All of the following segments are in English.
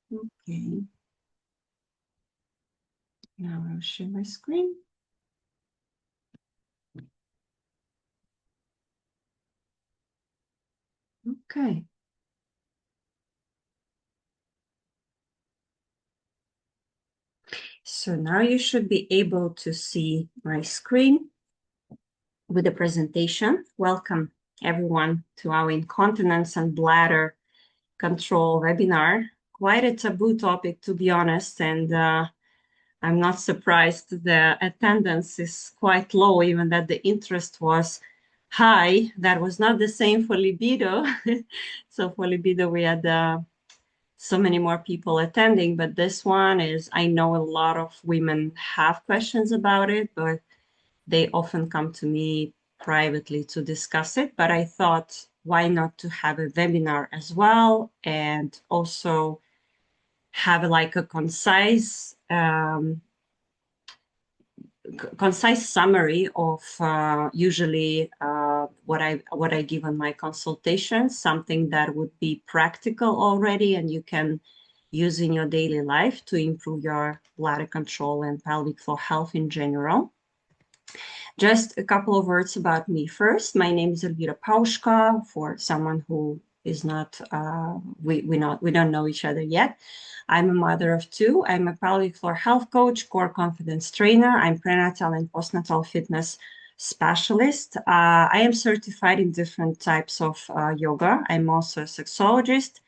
Okay, now I'll share my screen. Okay. So now you should be able to see my screen with the presentation. Welcome everyone to our incontinence and bladder control webinar. Quite a taboo topic, to be honest, and I'm not surprised the attendance is quite low, even that the interest was high. That was not the same for libido. So for libido, we had so many more people attending, but this one is, I know a lot of women have questions about it, but they often come to me privately to discuss it. But I thought, why not to have a webinar as well, and also have like a concise summary of usually what I give on my consultations, something that would be practical already and you can use in your daily life to improve your bladder control and pelvic floor health in general. Just a couple of words about me first. My name is Elvira Pauschka, for someone who is not, we don't know each other yet. I'm a mother of two. I'm a pelvic floor health coach, core confidence trainer. I'm prenatal and postnatal fitness specialist. I am certified in different types of yoga. I'm also a sexologist.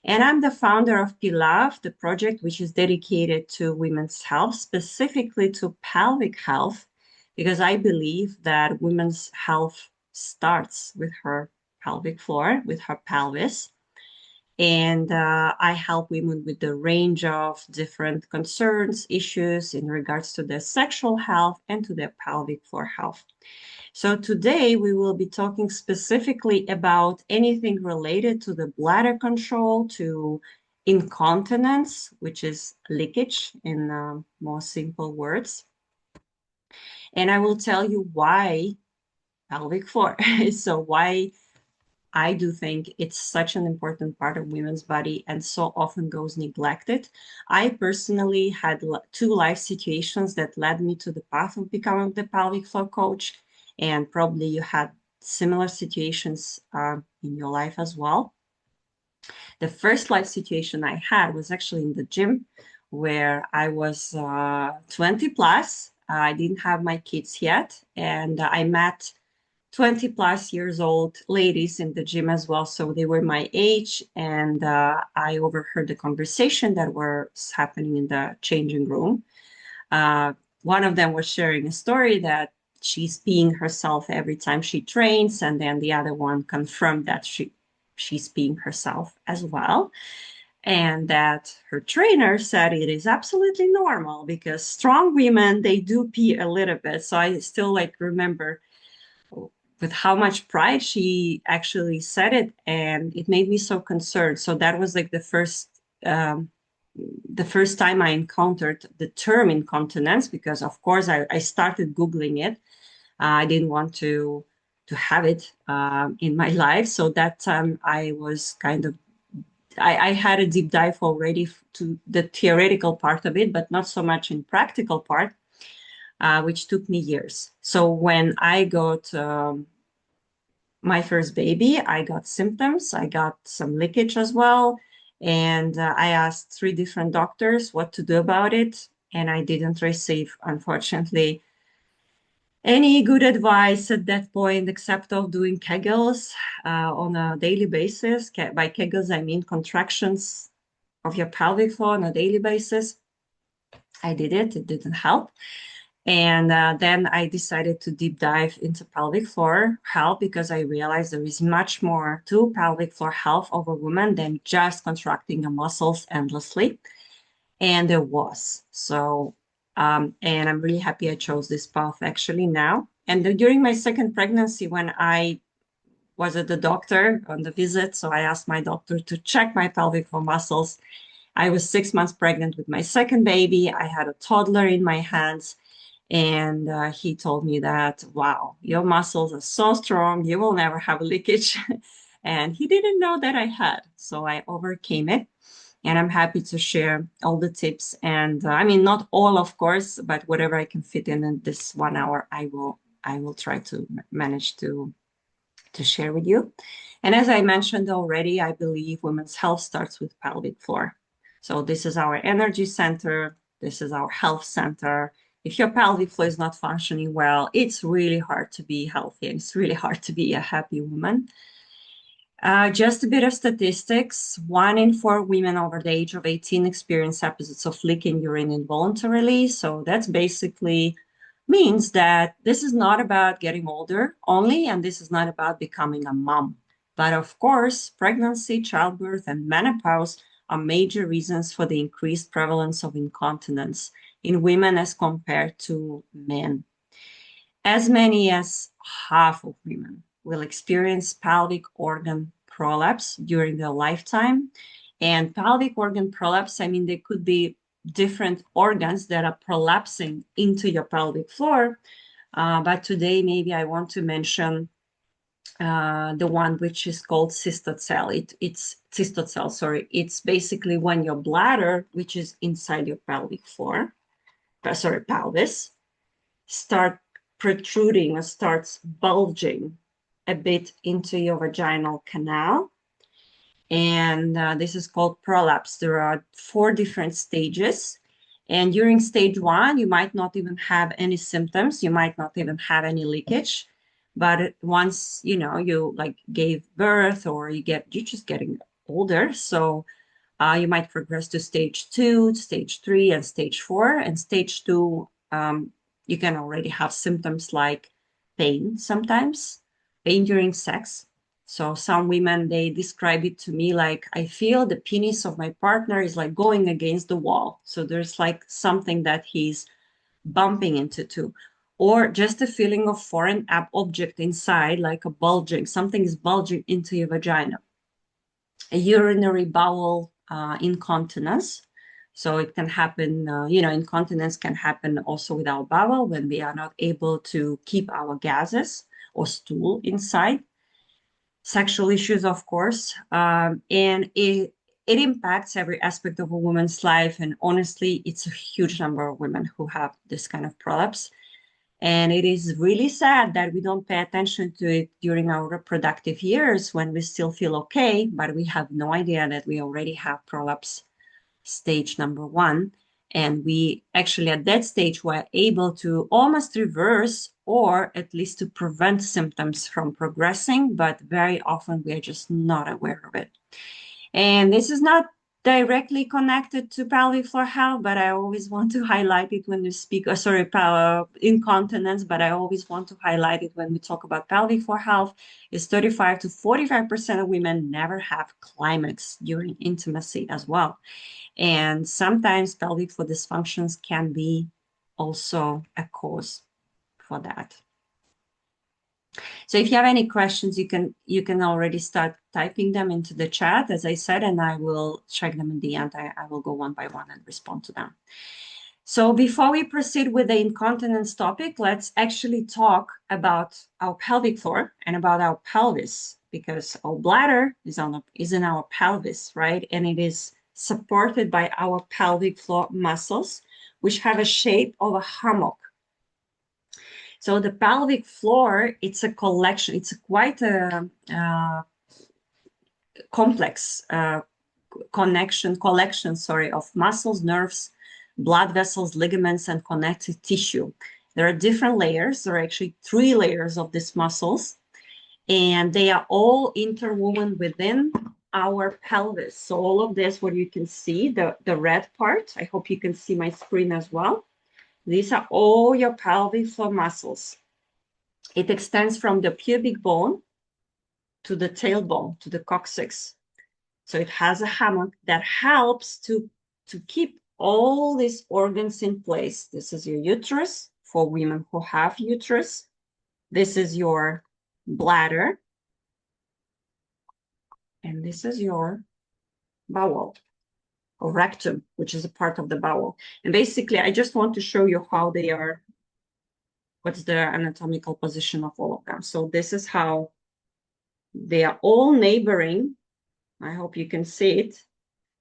And I'm the founder of PILAV, the project which is dedicated to women's health, specifically to pelvic health, because I believe that women's health starts with her pelvic floor, with her pelvis. And I help women with the range of different concerns, issues in regards to their sexual health and to their pelvic floor health. So today we will be talking specifically about anything related to the bladder control, to incontinence, which is leakage in more simple words. And I will tell you why pelvic floor. So why I do think it's such an important part of women's body and so often goes neglected. I personally had two life situations that led me to the path of becoming the pelvic floor coach, and probably you had similar situations in your life as well. The first life situation I had was actually in the gym where I was 20 plus. I didn't have my kids yet, and I met 20 plus years old ladies in the gym as well. So they were my age, and I overheard the conversation that was happening in the changing room. Uh, One of them was sharing a story that she's peeing herself every time she trains, and then the other one confirmed that she's peeing herself as well. And that her trainer said it is absolutely normal because strong women, they do pee a little bit. So I still like remember with how much pride she actually said it, and it made me so concerned. So that was like um, the first time I encountered the term incontinence, because of course I started googling it. I didn't want to have it in my life, so that time I was kind of I had a deep dive already to the theoretical part of it, but not so much in practical part, which took me years. So when I got my first baby, I got symptoms. I got some leakage as well. And I asked three different doctors what to do about it. And I didn't receive, unfortunately, any good advice at that point, except of doing Kegels on a daily basis. By Kegels, I mean contractions of your pelvic floor on a daily basis. I did it. It didn't help. And then I decided to deep dive into pelvic floor health because I realized there is much more to pelvic floor health of a woman than just contracting the muscles endlessly. And there was. So, and I'm really happy I chose this path actually now. And during my second pregnancy, when I was at the doctor on the visit, so I asked my doctor to check my pelvic floor muscles. I was 6 months pregnant with my second baby. I had a toddler in my hands. And he told me that, wow, your muscles are so strong, you will never have leakage. And he didn't know that I had. So I overcame it. And I'm happy to share all the tips. And I mean, not all, of course, but whatever I can fit in this 1 hour, I will try to manage to share with you. And as I mentioned already, I believe women's health starts with pelvic floor. So this is our energy center. This is our health center. If your pelvic floor is not functioning well, it's really hard to be healthy and it's really hard to be a happy woman. Just a bit of statistics. 1 in 4 women over the age of 18 experience episodes of leaking urine involuntarily. So that's basically means that this is not about getting older only, and this is not about becoming a mom. But of course, pregnancy, childbirth, and menopause are major reasons for the increased prevalence of incontinence in women as compared to men. As many as half of women will experience pelvic organ prolapse during their lifetime. And pelvic organ prolapse, I mean, they could be different organs that are prolapsing into your pelvic floor. But today, maybe I want to mention the one which is called cystocele. It's cystocele, sorry. It's basically when your bladder, which is inside your pelvic floor, pelvis, start protruding or starts bulging a bit into your vaginal canal. And this is called prolapse. There are 4 different stages. And during stage 1, you might not even have any symptoms. You might not even have any leakage. But once, you like gave birth or you're just getting older. So you might progress to stage 2, stage 3, and stage 4. And stage 2, you can already have symptoms like pain sometimes, pain during sex. So some women, they describe it to me like, I feel the penis of my partner is like going against the wall. So there's like something that he's bumping into too. Or just a feeling of foreign object inside, like a bulging, something is bulging into your vagina. A urinary bowel incontinence. So it can happen, incontinence can happen also with our bowel when we are not able to keep our gases or stool inside. Sexual issues, of course, and it impacts every aspect of a woman's life. And honestly, it's a huge number of women who have this kind of prolapse. And it is really sad that we don't pay attention to it during our reproductive years when we still feel okay, but we have no idea that we already have prolapse stage number 1. And we actually, at that stage, were able to almost reverse or at least to prevent symptoms from progressing, but very often we are just not aware of it. And this is not directly connected to pelvic floor health, but I always want to highlight it when we speak, incontinence, but I always want to highlight it when we talk about pelvic floor health, is 35 to 45% of women never have climax during intimacy as well. And sometimes pelvic floor dysfunctions can be also a cause for that. So if you have any questions, you can already start typing them into the chat, as I said, and I will check them in the end. I will go one by one and respond to them. So before we proceed with the incontinence topic, let's actually talk about our pelvic floor and about our pelvis, because our bladder is in our pelvis, right? And it is supported by our pelvic floor muscles, which have a shape of a hammock. So the pelvic floor, it's a collection. It's quite a complex collection, of muscles, nerves, blood vessels, ligaments, and connective tissue. There are different layers. There are actually 3 layers of these muscles, and they are all interwoven within our pelvis. So all of this, what you can see, the red part, I hope you can see my screen as well. These are all your pelvic floor muscles. It extends from the pubic bone to the tailbone, to the coccyx. So it has a hammock that helps to keep all these organs in place. This is your uterus for women who have uterus. This is your bladder. And this is your bowel or rectum, which is a part of the bowel. And basically, I just want to show you how they are, what's the anatomical position of all of them. So this is how they are all neighboring. I hope you can see it.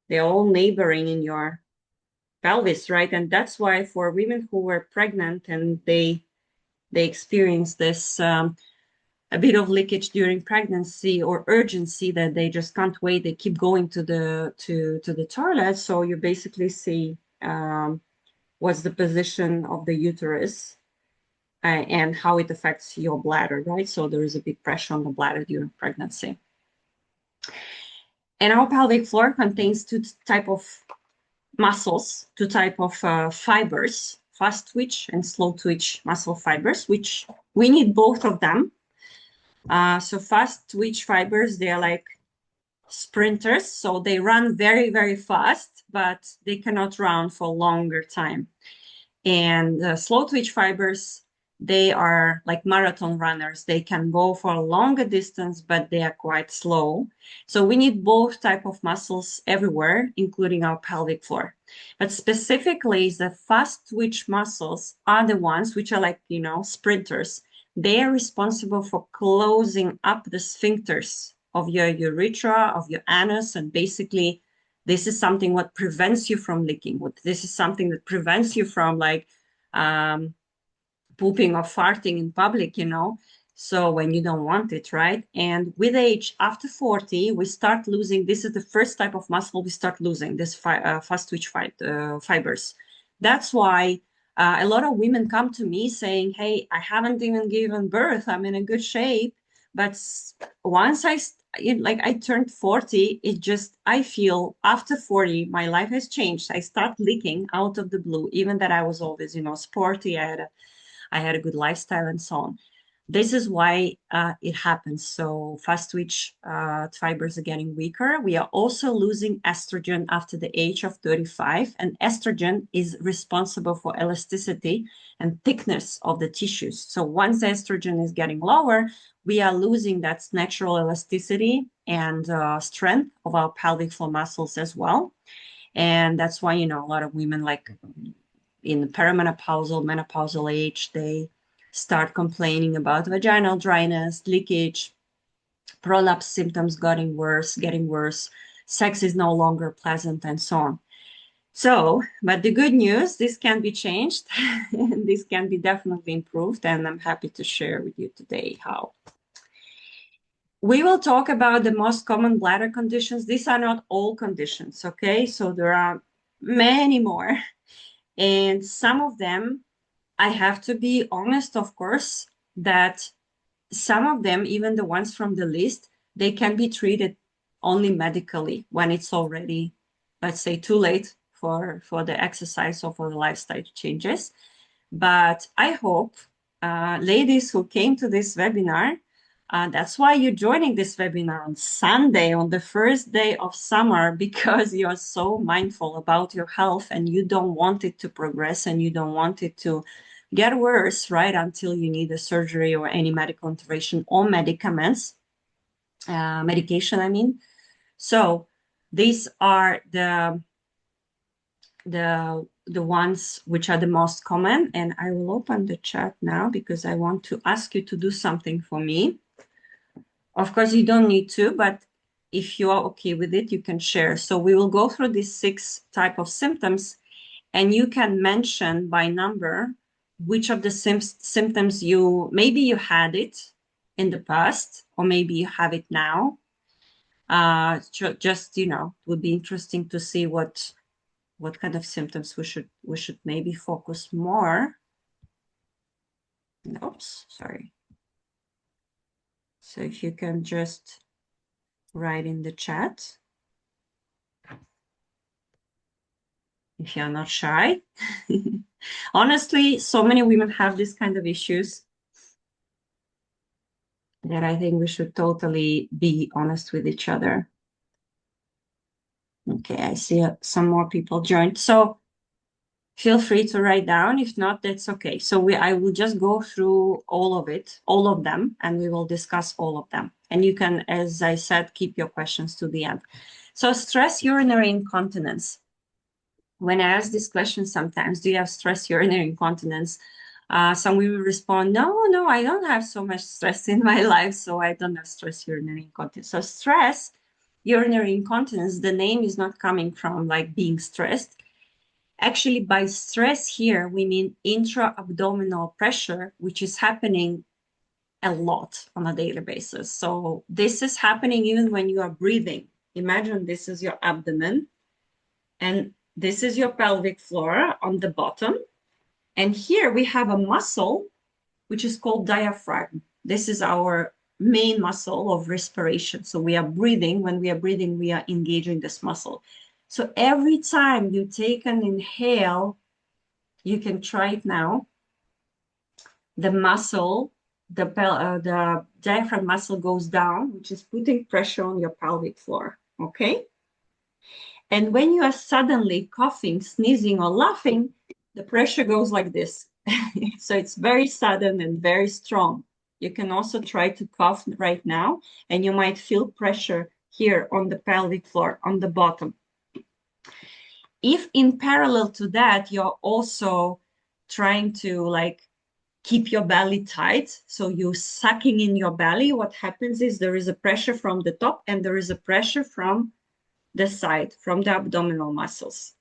They're all neighboring in your pelvis, right? And that's why for women who were pregnant and they experience this a bit of leakage during pregnancy or urgency that they just can't wait, they keep going to the toilet. So you basically see what's the position of the uterus and how it affects your bladder, right? So there is a big pressure on the bladder during pregnancy. And our pelvic floor contains two type of muscles, two type of fibers, fast twitch and slow twitch muscle fibers, which we need both of them. So fast twitch fibers, they're like sprinters, so they run very, very fast, but they cannot run for a longer time. And slow twitch fibers, they are like marathon runners. They can go for a longer distance, but they are quite slow. So we need both type of muscles everywhere, including our pelvic floor. But specifically, the fast twitch muscles are the ones which are like, sprinters. They are responsible for closing up the sphincters of your urethra, of your anus, and basically this is something what prevents you from leaking. This is something that prevents you from like pooping or farting in public, so when you don't want it, right? And with age, after 40, we start losing, this is the first type of muscle we start losing, this fast twitch fibers. That's why a lot of women come to me saying, hey, I haven't even given birth, I'm in a good shape, but once I turned 40, I feel after 40, my life has changed. I start leaking out of the blue, even that I was always, sporty. I had a good lifestyle and so on. This is why it happens. So fast twitch fibers are getting weaker. We are also losing estrogen after the age of 35, and estrogen is responsible for elasticity and thickness of the tissues. So once estrogen is getting lower, we are losing that natural elasticity and strength of our pelvic floor muscles as well. And that's why, a lot of women like in perimenopausal, menopausal age, they start complaining about vaginal dryness, leakage, prolapse symptoms getting worse, sex is no longer pleasant, and so on. So, but the good news, this can be changed and this can be definitely improved, and I'm happy to share with you today how. We will talk about the most common bladder conditions. These are not all conditions, okay? So there are many more. And some of them, I have to be honest, of course, that some of them, even the ones from the list, they can be treated only medically when it's already, let's say, too late for the exercise or for the lifestyle changes. But I hope ladies who came to this webinar, that's why you're joining this webinar on Sunday, on the first day of summer, because you're so mindful about your health and you don't want it to progress and you don't want it to get worse, right, until you need a surgery or any medical intervention or medication, I mean. So these are the ones which are the most common. And I will open the chat now because I want to ask you to do something for me. Of course, you don't need to, but if you are okay with it, you can share. So we will go through these 6 type of symptoms, and you can mention by number which of the symptoms maybe you had it in the past, or maybe you have it now. Just, it would be interesting to see what kind of symptoms we should maybe focus more. Oops, sorry. So if you can just write in the chat if you're not shy. Honestly, so many women have this kind of issues that I think we should totally be honest with each other. Okay, I see some more people joined. So feel free to write down. If not, that's okay. So I will just go through all of them, and we will discuss all of them. And you can, as I said, keep your questions to the end. So stress urinary incontinence. When I ask this question sometimes, do you have stress urinary incontinence? Some will respond, no, I don't have so much stress in my life, so I don't have stress urinary incontinence. So stress urinary incontinence, the name is not coming from like being stressed. Actually, by stress here, we mean intra-abdominal pressure, which is happening a lot on a daily basis. So this is happening even when you are breathing. Imagine this is your abdomen and this is your pelvic floor on the bottom. And here we have a muscle, which is called diaphragm. This is our main muscle of respiration. So we are breathing. When we are breathing, we are engaging this muscle. So every time you take an inhale, you can try it now. The muscle, the diaphragm muscle goes down, which is putting pressure on your pelvic floor. Okay. And when you are suddenly coughing, sneezing, or laughing, the pressure goes like this. So it's very sudden and very strong. You can also try to cough right now, and you might feel pressure here on the pelvic floor, on the bottom. If in parallel to that, you're also trying to like keep your belly tight, so you're sucking in your belly, what happens is there is a pressure from the top and there is a pressure from the side, from the abdominal muscles.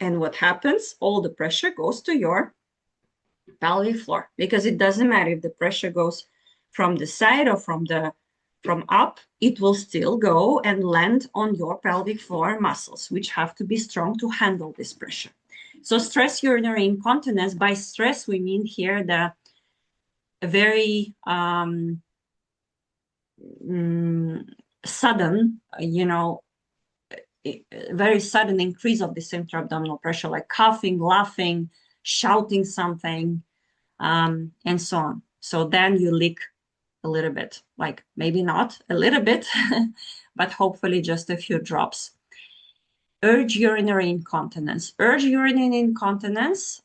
And what happens? All the pressure goes to your pelvic floor, because it doesn't matter if the pressure goes from the side or from up, it will still go and land on your pelvic floor muscles, which have to be strong to handle this pressure. So stress urinary incontinence, by stress, we mean here the very sudden, very sudden increase of this intra-abdominal pressure, like coughing, laughing, shouting something, and so on. So then you leak a little bit, like maybe not a little bit, but hopefully just a few drops. Urge urinary incontinence. Urge urinary incontinence,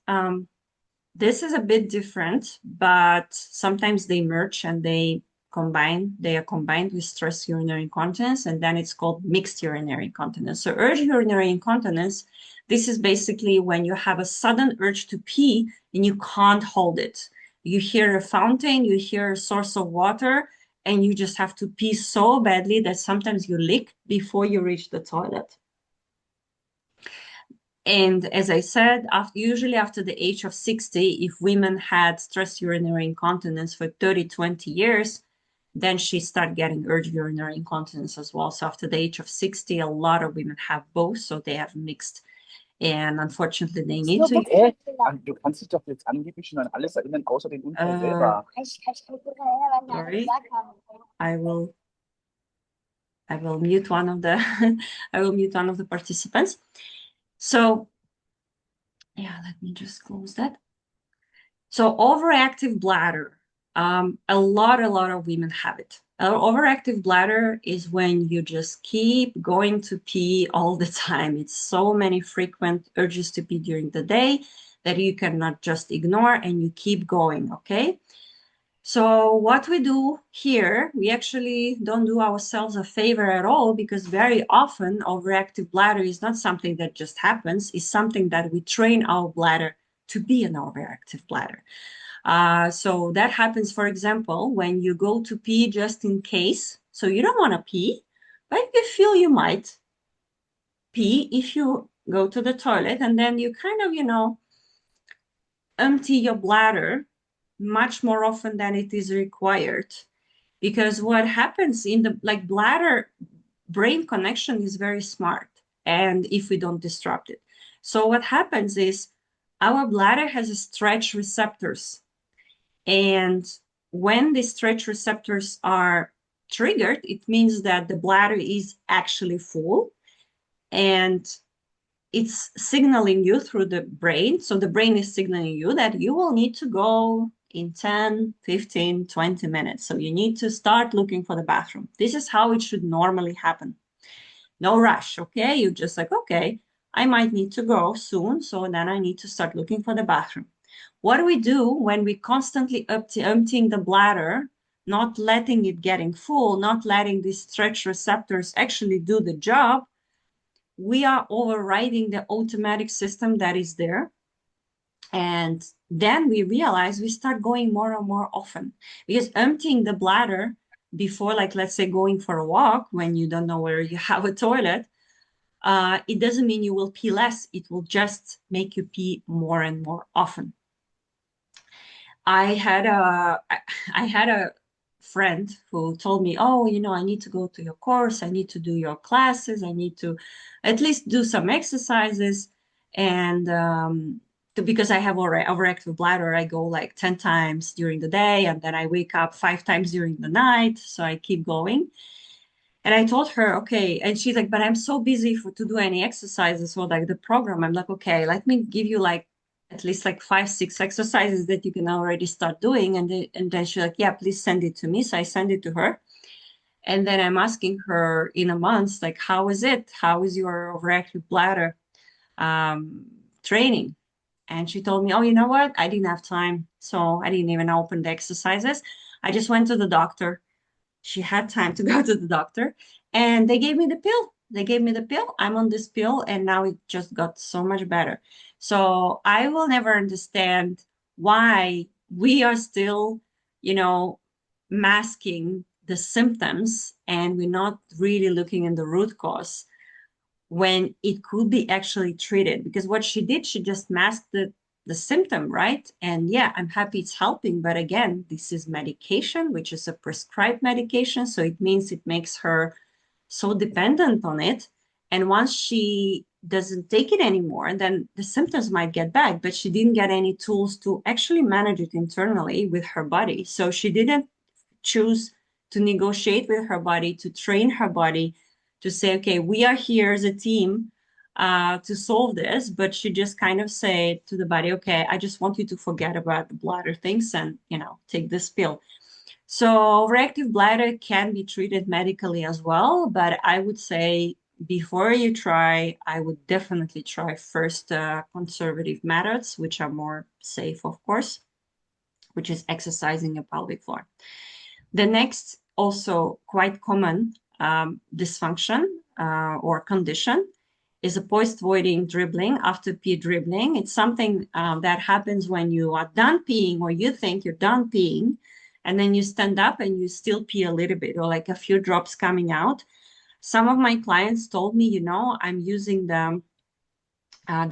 this is a bit different, but sometimes they merge and they are combined with stress urinary incontinence, and then it's called mixed urinary incontinence. So urge urinary incontinence, this is basically when you have a sudden urge to pee and you can't hold it. You hear a fountain, you hear a source of water, and you just have to pee so badly that sometimes you leak before you reach the toilet. And as I said, usually after the age of 60, if women had stress urinary incontinence for 30, 20 years, then she started getting urge urinary incontinence as well. So after the age of 60, a lot of women have both, so they have mixed. And unfortunately, they need to. Du kannst dich doch jetzt angeblich schon an alles erinnern, außer den Unfall selber. Sorry, I will mute one of the I will mute one of the participants. So yeah, let me just close that. So overactive bladder, a lot of women have it. Overactive bladder is when you just keep going to pee all the time. It's so many frequent urges to pee during the day that you cannot just ignore and you keep going, okay? So what we do here, we actually don't do ourselves a favor at all, because very often overactive bladder is not something that just happens, it's something that we train our bladder to be an overactive bladder. So that happens, for example, when you go to pee just in case. So you don't want to pee, but you feel you might pee if you go to the toilet, and then you kind of, empty your bladder much more often than it is required. Because what happens in the bladder brain connection is very smart, and if we don't disrupt it. So what happens is our bladder has stretch receptors. And when the stretch receptors are triggered, it means that the bladder is actually full and it's signaling you through the brain. So the brain is signaling you that you will need to go in 10, 15, 20 minutes. So you need to start looking for the bathroom. This is how it should normally happen. No rush, okay? You're just like, okay, I might need to go soon, so then I need to start looking for the bathroom. What do we do when we constantly emptying the bladder, not letting it getting full, not letting these stretch receptors actually do the job? We are overriding the automatic system that is there. And then we realize we start going more and more often, because emptying the bladder before, like, let's say going for a walk when you don't know where you have a toilet, it doesn't mean you will pee less. It will just make you pee more and more often. I had a I had a friend who told me, "Oh, I need to go to your course. I need to do your classes. I need to at least do some exercises." And because I have overactive bladder, I go like 10 times during the day, and then I wake up 5 times during the night. So I keep going. And I told her, okay, and she's like, but I'm so busy to do any exercises for like the program. I'm like, okay, let me give you like at least like 5, 6 exercises that you can already start doing. And then she's like, yeah, please send it to me. So I send it to her. And then I'm asking her in a month, like, how is it? How is your overactive bladder um, training? And she told me, oh, you know what? I didn't have time. So I didn't even open the exercises. I just went to the doctor. She had time to go to the doctor, and they gave me the pill. They gave me the pill. I'm on this pill, and now it just got so much better. So I will never understand why we are still, you know, masking the symptoms, and we're not really looking in the root cause when it could be actually treated. Because what she did, she just masked the symptom, right? And yeah, I'm happy it's helping. But again, this is medication, which is a prescribed medication. So it means it makes her so dependent on it. And once she doesn't take it anymore, then the symptoms might get back. But she didn't get any tools to actually manage it internally with her body. So she didn't choose to negotiate with her body, to train her body, to say, okay, we are here as a team to solve this. But she just kind of said to the body, okay, I just want you to forget about the bladder things and, take this pill. So reactive bladder can be treated medically as well, but I would say before you try, I would definitely try first conservative methods, which are more safe, of course, which is exercising your pelvic floor. The next, also quite common dysfunction or condition is a post-voiding dribbling, after pee dribbling. It's something that happens when you are done peeing or you think you're done peeing, and then you stand up and you still pee a little bit or like a few drops coming out. Some of my clients told me, I'm using the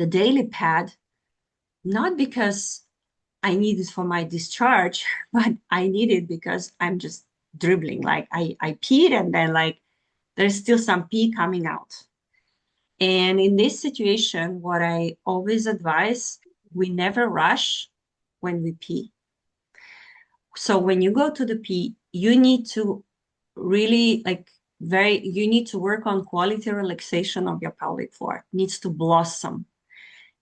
daily pad, not because I need it for my discharge, but I need it because I'm just dribbling. Like I peed and then like there's still some pee coming out. And in this situation, what I always advise, we never rush when we pee. So when you go to the pee, you need to really you need to work on quality relaxation of your pelvic floor. It needs to blossom.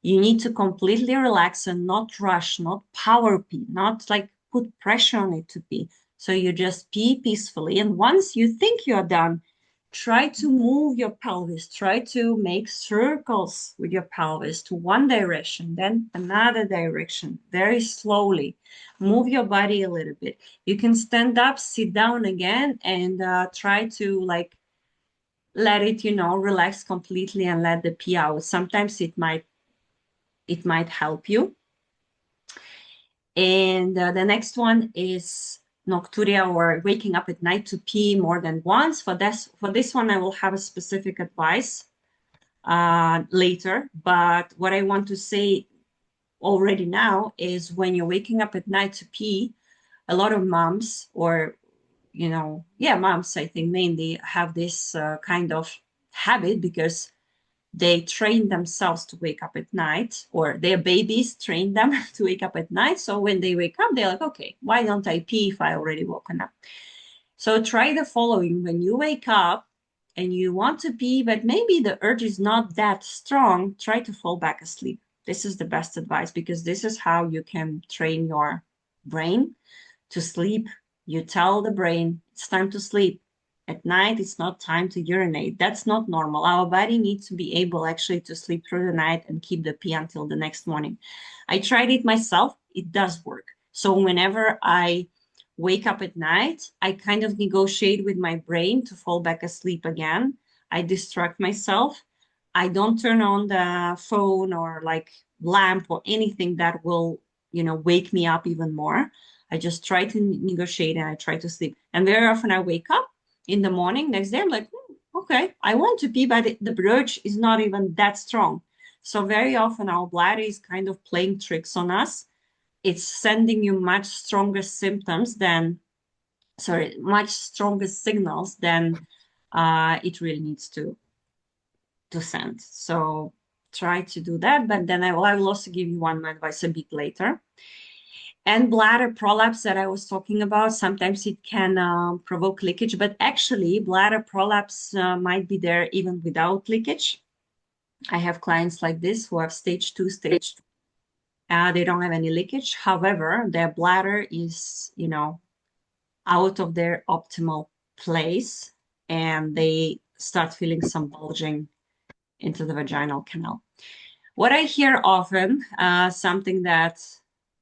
You need to completely relax and not rush, not power pee, not like put pressure on it to pee. So you just pee peacefully. And once you think you're done, try to move your pelvis. Try to make circles with your pelvis to one direction, then another direction, very slowly. Move your body a little bit. You can stand up, sit down again, and try to let it, relax completely and let the pee out. Sometimes it might help you. And the next one is nocturia, or waking up at night to pee more than once. For this one, I will have a specific advice later. But what I want to say already now is when you're waking up at night to pee, a lot of moms or, moms, I think mainly have this kind of habit because they train themselves to wake up at night, or their babies train them to wake up at night. So when they wake up, they're like, okay, why don't I pee if I already woken up? So try the following. When you wake up and you want to pee, but maybe the urge is not that strong, try to fall back asleep. This is the best advice because this is how you can train your brain to sleep. You tell the brain it's time to sleep. At night, it's not time to urinate. That's not normal. Our body needs to be able actually to sleep through the night and keep the pee until the next morning. I tried it myself. It does work. So whenever I wake up at night, I kind of negotiate with my brain to fall back asleep again. I distract myself. I don't turn on the phone or like lamp or anything that will, wake me up even more. I just try to negotiate and I try to sleep. And very often I wake up in the morning, next day, I'm like, okay, I want to pee, but the urge is not even that strong. So very often our bladder is kind of playing tricks on us. It's sending you much stronger symptoms than, sorry, much stronger signals than it really needs to send. So try to do that. But then I will also give you one advice a bit later. And bladder prolapse that I was talking about, sometimes it can provoke leakage, but actually bladder prolapse might be there even without leakage. I have clients like this who have stage 2, stage 3. They don't have any leakage. However, their bladder is, out of their optimal place and they start feeling some bulging into the vaginal canal. What I hear often, something that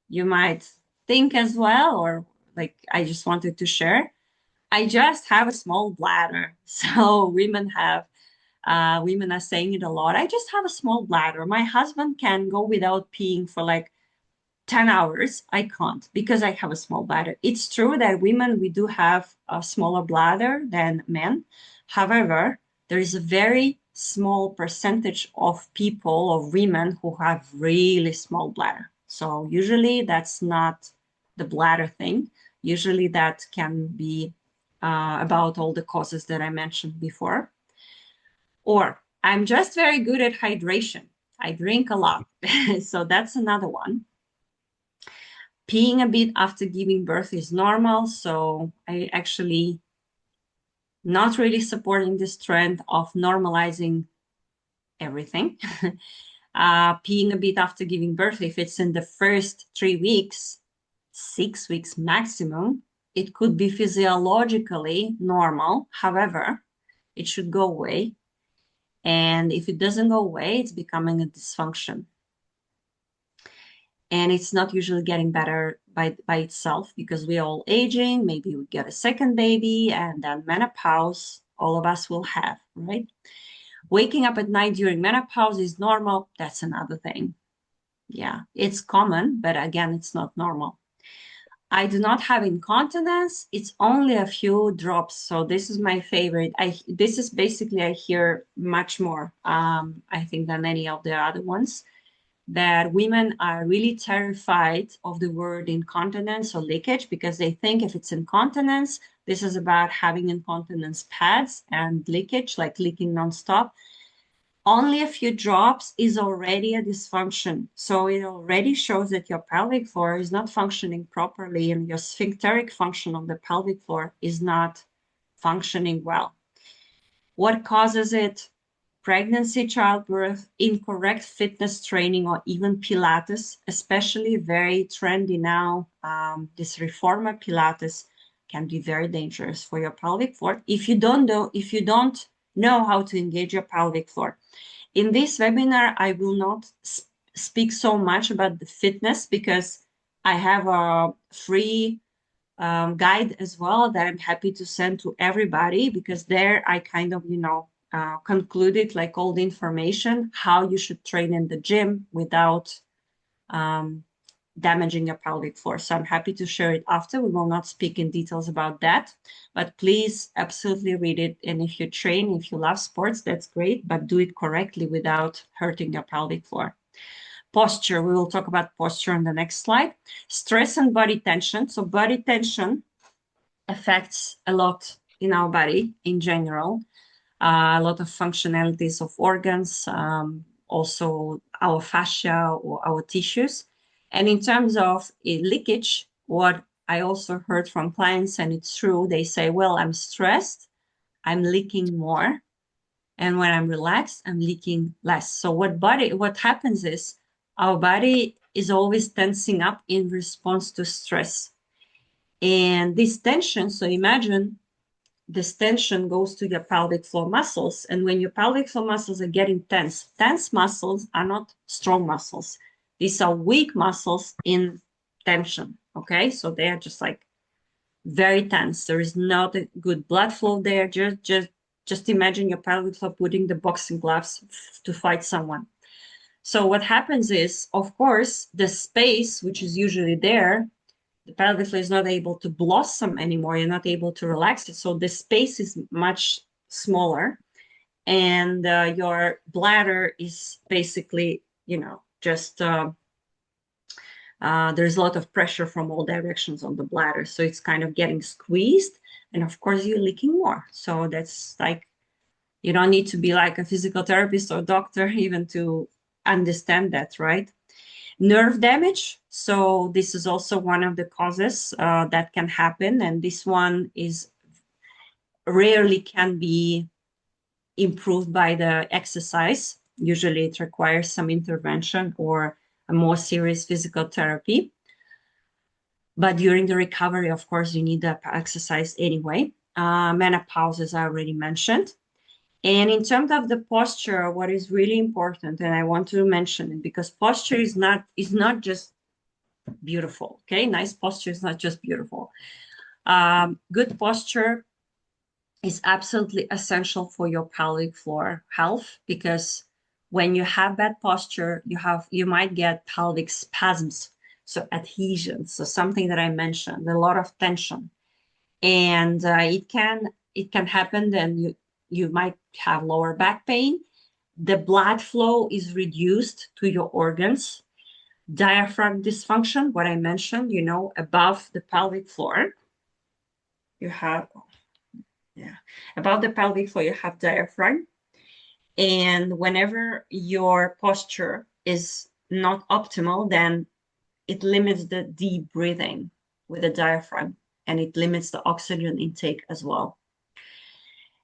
you might think as well, or like I just wanted to share, I just have a small bladder. So women are saying it a lot. I just have a small bladder. My husband can go without peeing for like 10 hours. I can't because I have a small bladder. It's true that women, we do have a smaller bladder than men. However, there is a very small percentage of people, of women, who have really small bladder. So usually that's not the bladder thing. Usually that can be about all the causes that I mentioned before. Or I'm just very good at hydration. I drink a lot. So that's another one. Peeing a bit after giving birth is normal. So I actually not really supporting this trend of normalizing everything. Peeing a bit after giving birth, if it's in the first 3 weeks, 6 weeks maximum, it could be physiologically normal. However, it should go away. And if it doesn't go away, it's becoming a dysfunction. And it's not usually getting better by itself because we're all aging. Maybe we get a second baby and then menopause, all of us will have, right? Waking up at night during menopause is normal. That's another thing. Yeah, it's common, but again, it's not normal. I do not have incontinence. It's only a few drops. So this is my favorite. This is basically, I hear much more, I think, than any of the other ones, that women are really terrified of the word incontinence or leakage because they think if it's incontinence, this is about having incontinence pads and leakage, like leaking nonstop. Only a few drops is already a dysfunction. So it already shows that your pelvic floor is not functioning properly and your sphincteric function of the pelvic floor is not functioning well. What causes it? Pregnancy, childbirth, incorrect fitness training, or even Pilates, especially very trendy now. This reformer Pilates can be very dangerous for your pelvic floor if you don't know how to engage your pelvic floor. In this webinar, I will not speak so much about the fitness because I have a free guide as well that I'm happy to send to everybody because there I kind of, concluded like all the information, how you should train in the gym without damaging your pelvic floor. So I'm happy to share it after. We will not speak in details about that, but please absolutely read it. And if you train, if you love sports, that's great, but do it correctly without hurting your pelvic floor. Posture, we will talk about posture on the next slide. Stress and body tension. So body tension affects a lot in our body in general. A lot of functionalities of organs, also our fascia or our tissues. And in terms of leakage, what I also heard from clients, and it's true, they say, well, I'm stressed, I'm leaking more. And when I'm relaxed, I'm leaking less. So what happens is our body is always tensing up in response to stress. And this tension, so imagine this tension goes to your pelvic floor muscles. And when your pelvic floor muscles are getting tense muscles are not strong muscles. These are weak muscles in tension. Okay. So they are just like very tense. There is not a good blood flow there. Just imagine your pelvic floor putting the boxing gloves to fight someone. So what happens is, of course, the space, which is usually there, the pelvic floor is not able to blossom anymore. You're not able to relax it. So the space is much smaller, and your bladder is basically, just there's a lot of pressure from all directions on the bladder. So it's kind of getting squeezed. And of course, you're leaking more. So that's like, you don't need to be like a physical therapist or doctor even to understand that, right? Nerve damage. So this is also one of the causes that can happen. And this one is rarely can be improved by the exercise. Usually it requires some intervention or a more serious physical therapy. But during the recovery, of course, you need the exercise anyway. Menopause, as I already mentioned. And in terms of the posture, what is really important, and I want to mention it because posture is not just beautiful. Okay, nice posture is not just beautiful. Good posture is absolutely essential for your pelvic floor health because when you have bad posture, you might get pelvic spasms, so adhesions, so something that I mentioned, a lot of tension, and it can happen. Then you might have lower back pain. The blood flow is reduced to your organs. Diaphragm dysfunction, what I mentioned, above the pelvic floor, you have, yeah, above the pelvic floor, you have diaphragm. And whenever your posture is not optimal, then it limits the deep breathing with the diaphragm and it limits the oxygen intake as well.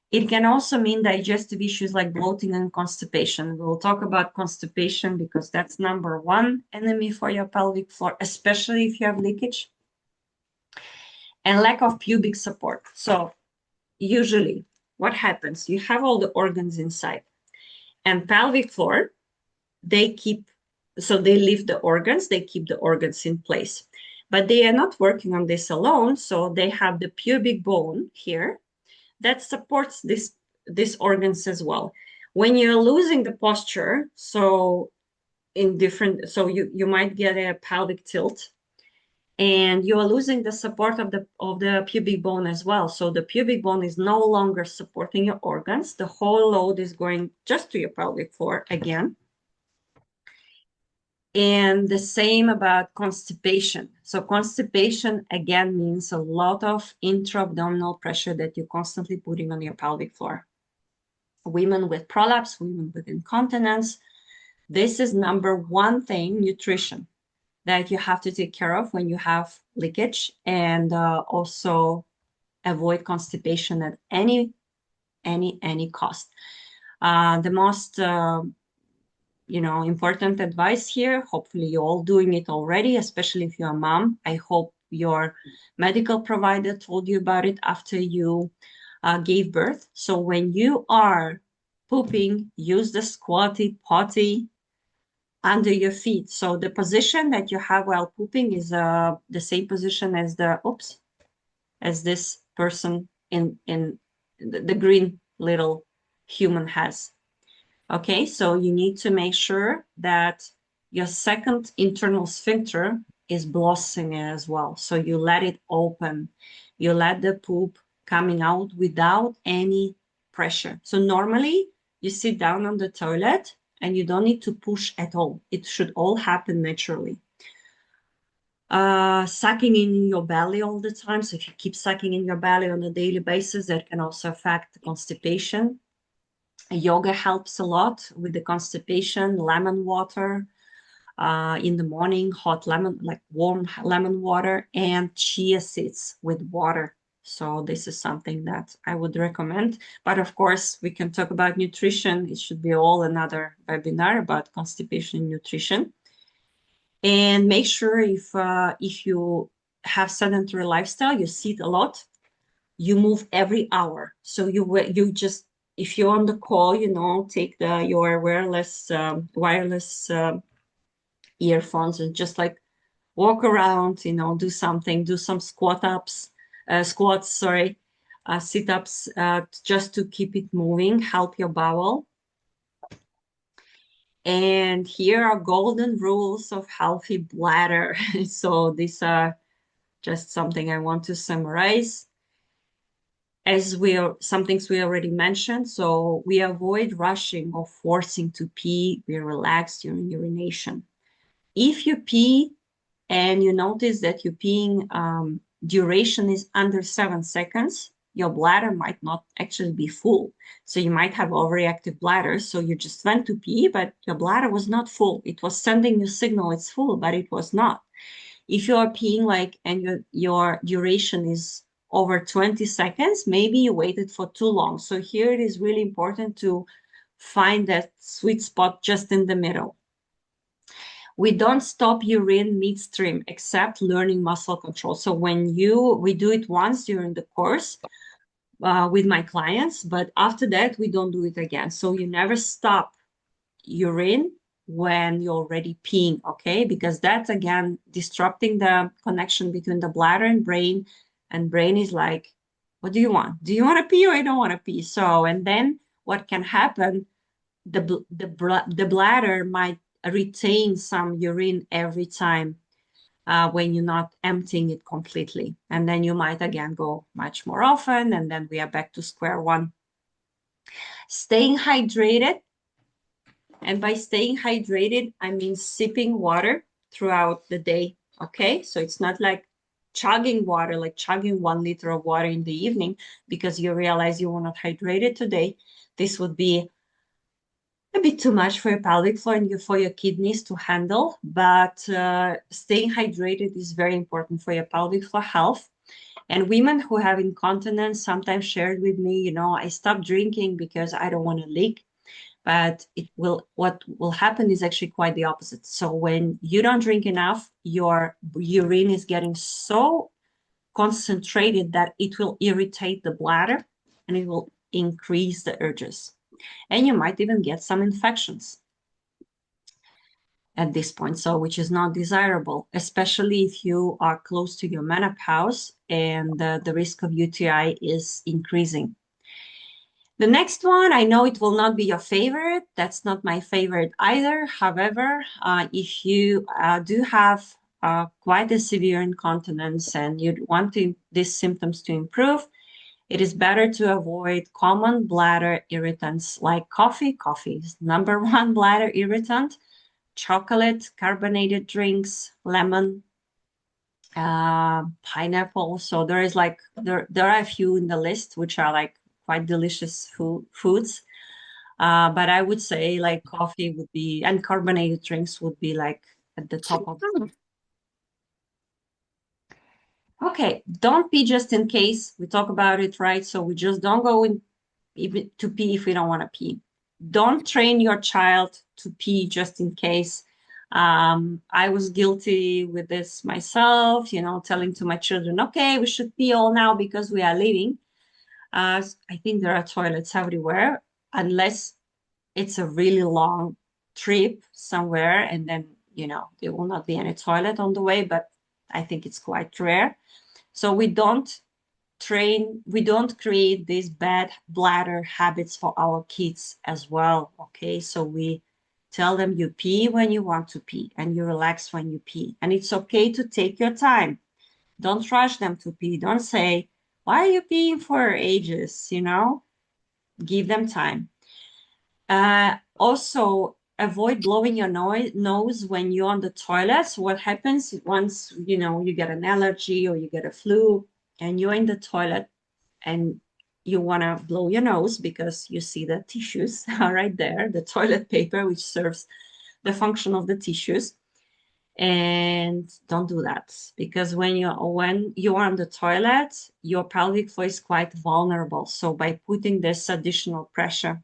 It can also mean digestive issues like bloating and constipation. We'll talk about constipation because that's number one enemy for your pelvic floor, especially if you have leakage. And lack of pubic support. So usually what happens, you have all the organs inside and pelvic floor, they lift the organs, they keep the organs in place. But they are not working on this alone. So they have the pubic bone here that supports these organs as well. When you're losing the posture, so you might get a pelvic tilt, and you are losing the support of the pubic bone as well. So the pubic bone is no longer supporting your organs. The whole load is going just to your pelvic floor again. And the same about constipation. So constipation again means a lot of intra-abdominal pressure that you're constantly putting on your pelvic floor. Women with prolapse, women with incontinence, this is number one thing, nutrition, that you have to take care of when you have leakage, and also avoid constipation at any cost. The most important advice here, hopefully you're all doing it already, especially if you're a mom. I hope your medical provider told you about it after you gave birth. So when you are pooping, use the squatty potty under your feet. So the position that you have while pooping is the same position as this person in the green little human has. Okay, so you need to make sure that your second internal sphincter is blossoming as well. So you let it open. You let the poop coming out without any pressure. So normally you sit down on the toilet and you don't need to push at all. It should all happen naturally. Sucking in your belly all the time. So if you keep sucking in your belly on a daily basis, that can also affect constipation. Yoga helps a lot with the constipation. Lemon water in the morning, hot lemon, like warm lemon water, and chia seeds with water. So this is something that I would recommend. But of course, we can talk about nutrition. It should be all another webinar about constipation and nutrition. And make sure if you have sedentary lifestyle, you sit a lot, you move every hour. So you just, if you're on the call, take your wireless earphones and just like walk around, do something, do some squats, sit-ups, just to keep it moving, help your bowel. And here are golden rules of healthy bladder. So these are just something I want to summarize. Some things we already mentioned. So we avoid rushing or forcing to pee. We relax during urination. If you pee and you notice that your peeing duration is under 7 seconds, your bladder might not actually be full. So you might have overreactive bladder. So you just went to pee, but your bladder was not full. It was sending you signal it's full, but it was not. If you are peeing and your duration is over 20 seconds, maybe you waited for too long. So here it is really important to find that sweet spot just in the middle. We don't stop urine midstream except learning muscle control. So we do it once during the course with my clients, but after that, we don't do it again. So you never stop urine when you're already peeing, okay? Because that's, again, disrupting the connection between the bladder and brain is like, what do you want? Do you want to pee or I don't want to pee? So, and then what can happen, the bladder might retain some urine every time when you're not emptying it completely. And then you might again go much more often, and then we are back to square one. Staying hydrated. And by staying hydrated, I mean sipping water throughout the day. Okay, so it's not like chugging water, like chugging 1 liter of water in the evening because you realize you were not hydrated today. This would be a bit too much for your pelvic floor and for your kidneys to handle, but staying hydrated is very important for your pelvic floor health. And women who have incontinence sometimes shared with me, I stopped drinking because I don't want to leak. But what will happen is actually quite the opposite. So when you don't drink enough, your urine is getting so concentrated that it will irritate the bladder and it will increase the urges. And you might even get some infections at this point, so which is not desirable, especially if you are close to your menopause and the risk of UTI is increasing. The next one, I know it will not be your favorite. That's not my favorite either. However, if you do have quite a severe incontinence and you want these symptoms to improve, it is better to avoid common bladder irritants like coffee. Coffee is number one bladder irritant. Chocolate, carbonated drinks, lemon, pineapple. So there are a few in the list which are like quite delicious foods. But I would say like coffee would be, and carbonated drinks would be like at the top of the list. Okay, don't pee just in case. We talk about it, right? So we just don't go in even to pee if we don't want to pee. Don't train your child to pee just in case. I was guilty with this myself, telling to my children, okay, we should pee all now because we are leaving. I think there are toilets everywhere, unless it's a really long trip somewhere, and then, there will not be any toilet on the way, but I think it's quite rare. So we don't create these bad bladder habits for our kids as well. Okay, so we tell them you pee when you want to pee and you relax when you pee. And it's okay to take your time. Don't rush them to pee. Don't say, why are you peeing for ages? Give them time. Also, avoid blowing your nose when you're on the toilet. So what happens once, you get an allergy or you get a flu and you're in the toilet and you want to blow your nose because you see the tissues right there, the toilet paper, which serves the function of the tissues. And don't do that because when you're on the toilet, your pelvic floor is quite vulnerable. So by putting this additional pressure,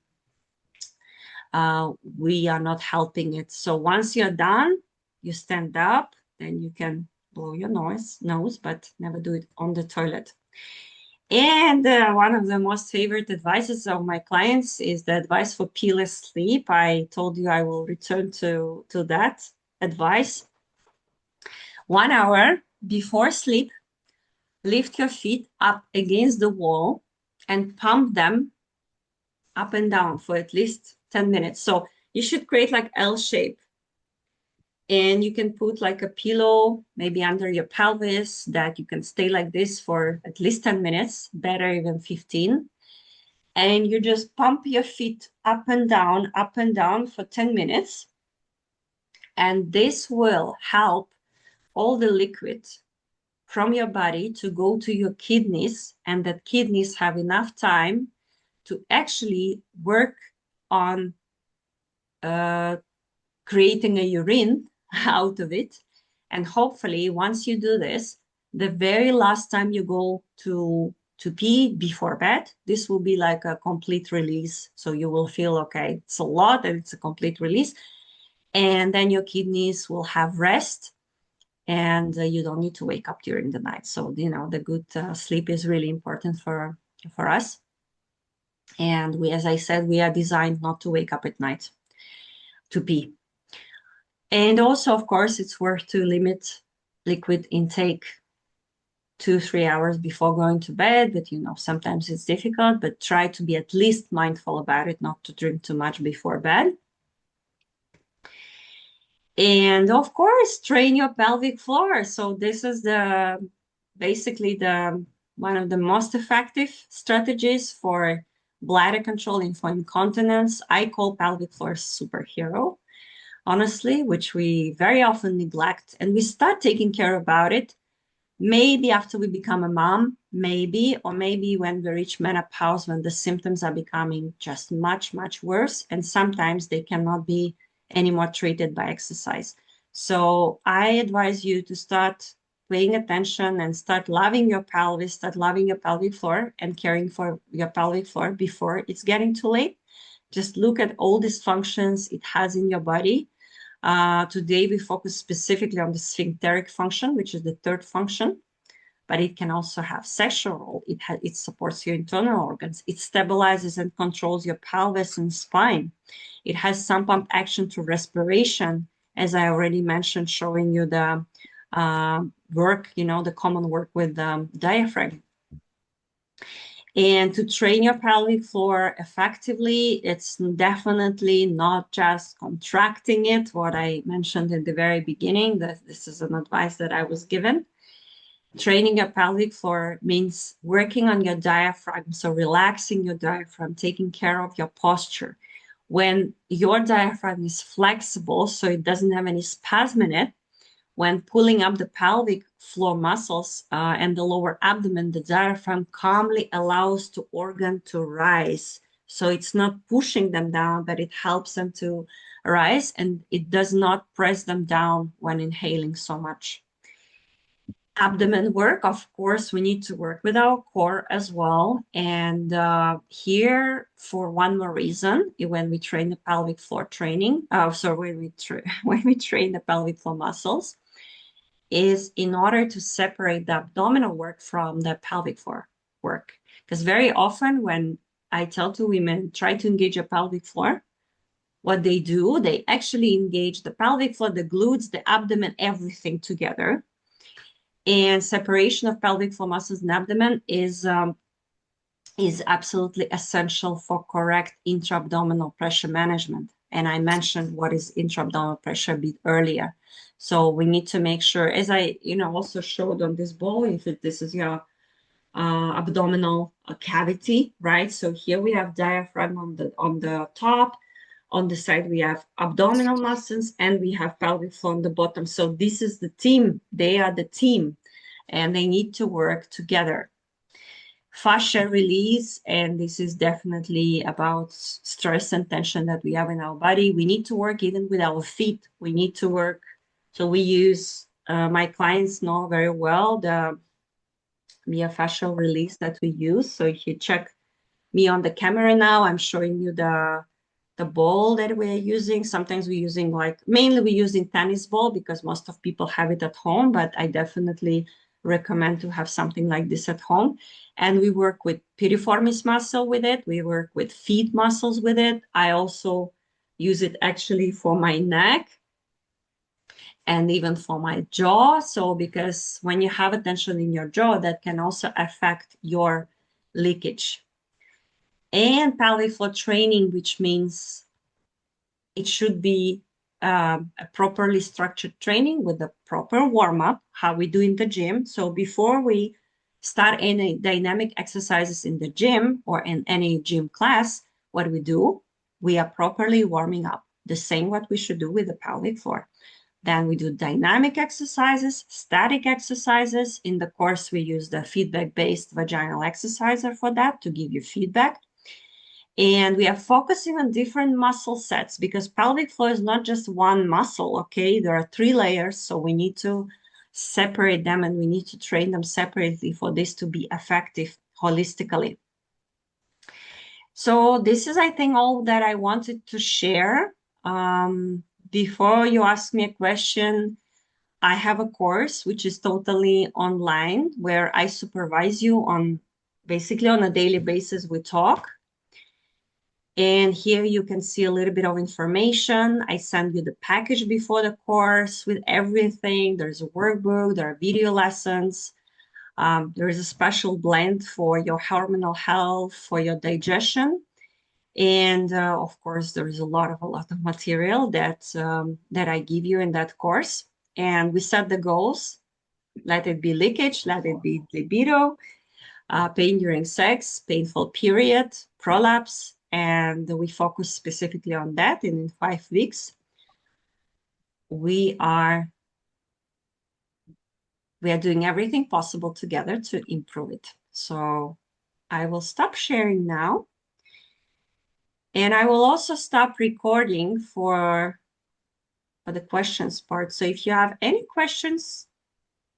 we are not helping it. So once you're done, you stand up, then you can blow your nose, but never do it on the toilet. And one of the most favorite advices of my clients is the advice for peeless sleep. I told you I will return to that advice. 1 hour before sleep, lift your feet up against the wall and pump them up and down for at least 10 minutes. So you should create like L shape. And you can put like a pillow maybe under your pelvis that you can stay like this for at least 10 minutes, better even 15. And you just pump your feet up and down for 10 minutes. And this will help all the liquid from your body to go to your kidneys, and that kidneys have enough time to actually work on creating a urine out of it. And hopefully, once you do this, the very last time you go to pee before bed, this will be like a complete release. So you will feel, okay, it's a lot and it's a complete release. And then your kidneys will have rest, and you don't need to wake up during the night. So, you know, the good sleep is really important for us. And we, as I said, we are designed not to wake up at night to pee. And also, of course, it's worth to limit liquid intake 2-3 hours before going to bed. But, you know, sometimes it's difficult, but try to be at least mindful about it, not to drink too much before bed. And of course, train your pelvic floor. So this is basically one of the most effective strategies for bladder control and for incontinence. I call pelvic floor superhero, honestly, which we very often neglect, and we start taking care about it maybe after we become a mom, maybe, or maybe when we reach menopause, when the symptoms are becoming just much, much worse, and sometimes they cannot be anymore treated by exercise. So I advise you to start paying attention and start loving your pelvis, start loving your pelvic floor and caring for your pelvic floor before it's getting too late. Just look at all these functions it has in your body. Today, we focus specifically on the sphincteric function, which is the third function, but it can also have sexual role. It supports your internal organs. It stabilizes and controls your pelvis and spine. It has some pump action to respiration, as I already mentioned, showing you the work, you know, the common work with the diaphragm. And to train your pelvic floor effectively, it's definitely not just contracting it, what I mentioned in the very beginning, that this is an advice that I was given. Training your pelvic floor means working on your diaphragm, so relaxing your diaphragm, taking care of your posture. When your diaphragm is flexible, so it doesn't have any spasm in it, when pulling up the pelvic floor muscles and the lower abdomen, the diaphragm calmly allows the organ to rise. So it's not pushing them down, but it helps them to rise, and it does not press them down when inhaling so much. Abdomen work, of course, we need to work with our core as well. And here, for one more reason, when we train the pelvic floor training, when we train the pelvic floor muscles, is in order to separate the abdominal work from the pelvic floor work. Because very often when I tell to women, try to engage your pelvic floor, what they do, they actually engage the pelvic floor, the glutes, the abdomen, everything together. And separation of pelvic floor muscles and abdomen is absolutely essential for correct intra-abdominal pressure management. And I mentioned what is intra-abdominal pressure a bit earlier. So we need to make sure, as I, also showed on this ball, if this is your abdominal cavity, right? So here we have diaphragm on the top. On the side, we have abdominal muscles, and we have pelvic floor on the bottom. So this is the team. They are the team, and they need to work together. Fascia release, and this is definitely about stress and tension that we have in our body. We need to work even with our feet. We need to work. So we use, my clients know very well the myofascial release that we use. So if you check me on the camera now, I'm showing you the ball that we're using. Sometimes we're using mainly we're using tennis ball because most of people have it at home, but I definitely recommend to have something like this at home. And we work with piriformis muscle with it. We work with feet muscles with it. I also use it actually for my neck and even for my jaw. So because when you have a tension in your jaw, that can also affect your leakage. And pelvic floor training, which means it should be a properly structured training with a proper warm-up, how we do in the gym. So before we start any dynamic exercises in the gym or in any gym class, what we do, we are properly warming up. The same what we should do with the pelvic floor. Then we do dynamic exercises, static exercises. In the course, we use the feedback-based vaginal exerciser for that to give you feedback. And we are focusing on different muscle sets because pelvic floor is not just one muscle, okay? There are 3 layers, so we need to separate them and we need to train them separately for this to be effective holistically. So this is, I think, all that I wanted to share. Before you ask me a question, I have a course which is totally online where I supervise you on basically on a daily basis. We talk. And here you can see a little bit of information. I send you the package before the course with everything. There's a workbook, there are video lessons. There is a special blend for your hormonal health, for your digestion. And of course, there is a lot of material that I give you in that course. And we set the goals. Let it be leakage, let it be libido, pain during sex, painful period, prolapse, and we focus specifically on that. And in 5 weeks, we are doing everything possible together to improve it. So I will stop sharing now. And I will also stop recording for the questions part. So if you have any questions,